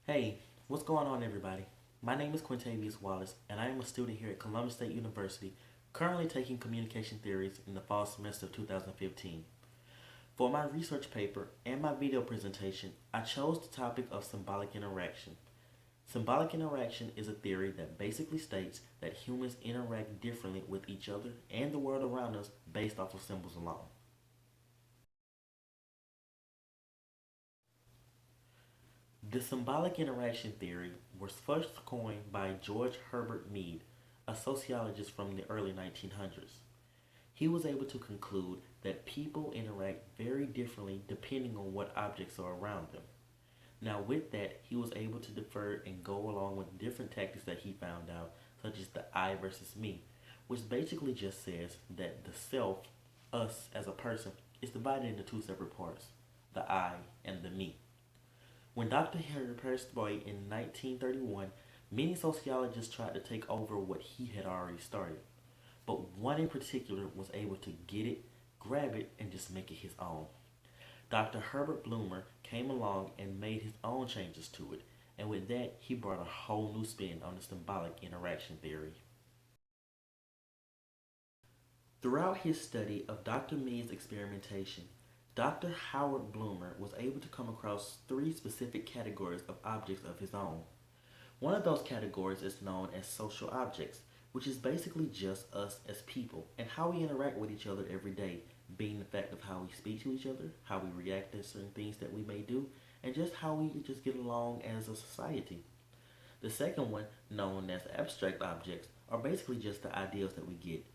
Hey, what's going on, everybody? My name is Quintavious Wallace, and I am a student here at Columbus State University, currently taking communication theories in the fall semester of 2015. For my research paper and my video presentation, I chose the topic of symbolic interaction. Symbolic interaction is a theory that basically states that humans interact differently with each other and the world around us based off of symbols alone. The symbolic interaction theory was first coined by George Herbert Mead, a sociologist from the early 1900s. He was able to conclude that people interact very differently depending on what objects are around them. Now, with that, he was able to defer and go along with different tactics that he found out, such as the I versus me, which basically just says that the self, us as a person, is divided into two separate parts, the I and the me. When Dr. Harry passed away in 1931, many sociologists tried to take over what he had already started. But one in particular was able to get it, grab it, and just make it his own. Dr. Herbert Bloomer came along and made his own changes to it, and with that, he brought a whole new spin on the symbolic interaction theory. Throughout his study of Dr. Mead's experimentation, Dr. Howard Bloomer was able to come across three specific categories of objects of his own. One of those categories is known as social objects, which is basically just us as people and how we interact with each other every day, being the fact of how we speak to each other, how we react to certain things that we may do, and just how we just get along as a society. The second one, known as abstract objects, are basically just the ideas that we get.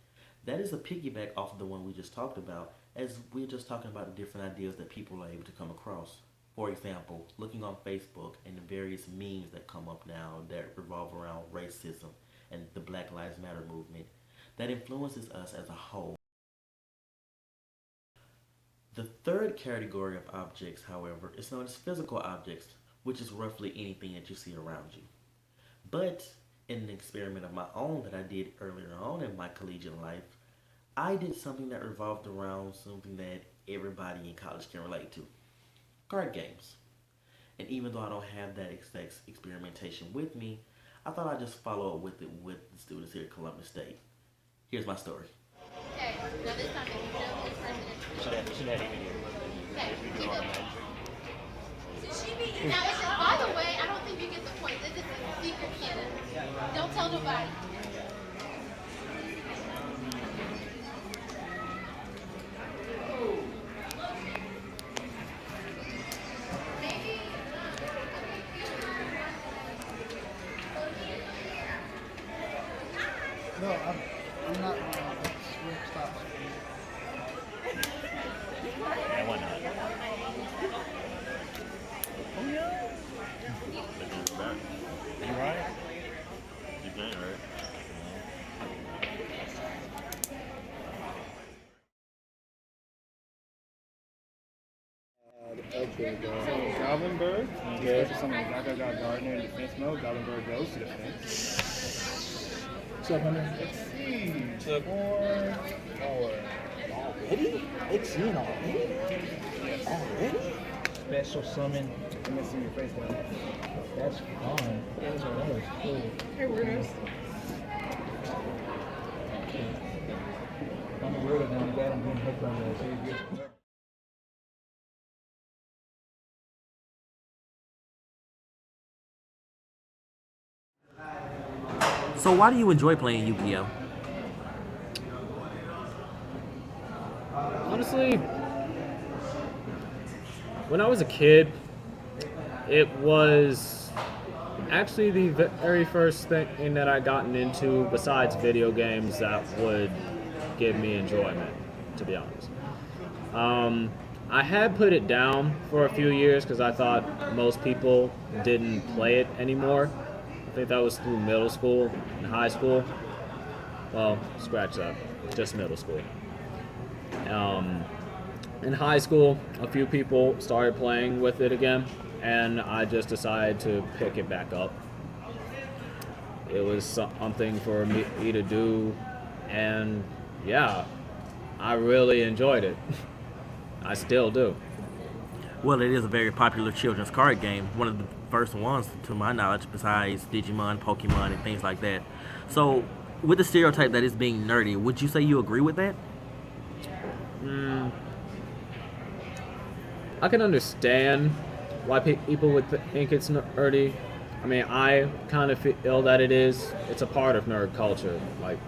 That is a piggyback off of the one we just talked about, as we're just talking about the different ideas that people are able to come across. For example, looking on Facebook and the various memes that come up now that revolve around racism and the Black Lives Matter movement, that influences us as a whole. The third category of objects, however, is known as physical objects, which is roughly anything that you see around you. But in an experiment of my own that I did earlier on in my collegiate life, I did something that revolved around something that everybody in college can relate to: card games. And even though I don't have that exact experimentation with me, I thought I'd just follow up with it with the students here at Columbus State. Here's my story. Okay, now this time if you know this person is okay, keep going. Now, by the way, I don't think you get the point. This is a secret canon. Don't tell nobody. No, I'm not. Stop. Yeah, why not? Oh yeah. You right? You did right. Okay, so Goblin yeah. Something like I got Gardner in defense mode. Goblin goes to defense. What's up, Hunter? Let's see. What's up? Four. Already? It's in already? Yes. Already? Special summon. Let me see your face down. That's fine. That was cool. Hey, weirdos. I'm a weirdo now. I'm glad I'm being hooked on that. So you're good. So why do you enjoy playing Yu-Gi-Oh? Honestly, when I was a kid, it was actually the very first thing that I gotten into besides video games that would give me enjoyment, to be honest. I had put it down for a few years because I thought most people didn't play it anymore. I think that was through middle school and high school. Well, scratch that, just middle school. In high school, a few people started playing with it again, and I just decided to pick it back up. It was something for me to do, and yeah, I really enjoyed it. I still do. Well, it is a very popular children's card game, one of the first ones to my knowledge, besides Digimon, Pokemon, and things like that. So, with the stereotype that it's being nerdy, would you say you agree with that? Mm, I can understand why people would think it's nerdy. I mean, I kind of feel that it is. It's a part of nerd culture, like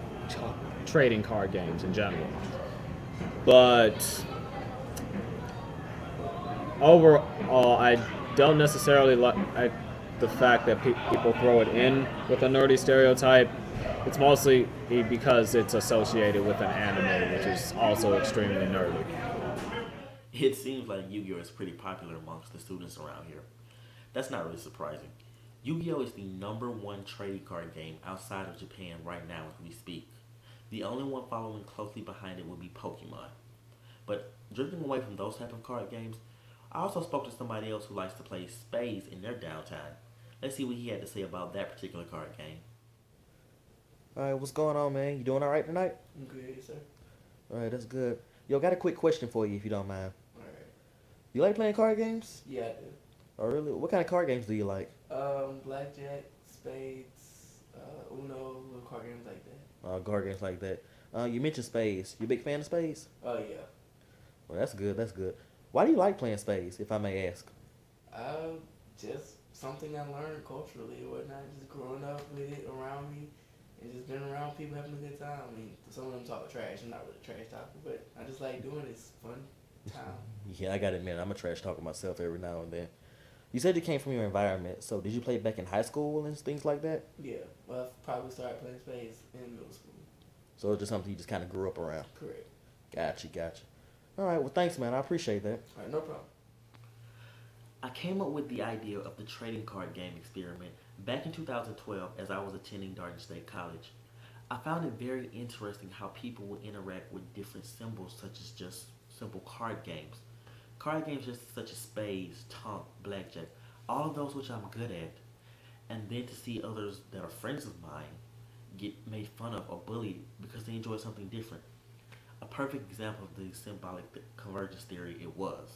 trading card games in general. But overall, I don't necessarily like the fact that people throw it in with a nerdy stereotype. It's mostly because it's associated with an anime, which is also extremely nerdy. It seems like Yu-Gi-Oh is pretty popular amongst the students around here. That's not really surprising. Yu-Gi-Oh is the number one trading card game outside of Japan right now as we speak. The only one following closely behind it would be Pokemon. But drifting away from those type of card games, I also spoke to somebody else who likes to play spades in their downtime. Let's see what he had to say about that particular card game. Alright, what's going on, man? You doing alright tonight? I'm good, sir. Alright, that's good. Yo, got a quick question for you if you don't mind. Alright. You like playing card games? Yeah, I do. Oh, really? What kind of card games do you like? Blackjack, spades, Uno, little card games like that. Card games like that. You mentioned spades. You a big fan of spades? Oh, yeah. Well, that's good. That's good. Why do you like playing spades, if I may ask? Just something I learned culturally or whatnot. Just growing up with it around me and just being around people having a good time. I mean, some of them talk trash. I'm not really a trash talker, but I just like doing it. It's fun time. Yeah, I gotta admit, I'm a trash talker myself every now and then. You said you came from your environment, so did you play back in high school and things like that? Yeah. Well, I probably started playing spades in middle school. So it's just something you just kind of grew up around? Correct. Gotcha. All right, well, thanks, man. I appreciate that. All right, no problem. I came up with the idea of the trading card game experiment back in 2012 as I was attending Darden State College. I found it very interesting how people would interact with different symbols such as just simple card games. Card games just such as spades, tonk, blackjack, all of those which I'm good at. And then to see others that are friends of mine get made fun of or bullied because they enjoy something different. A perfect example of the symbolic convergence theory it was.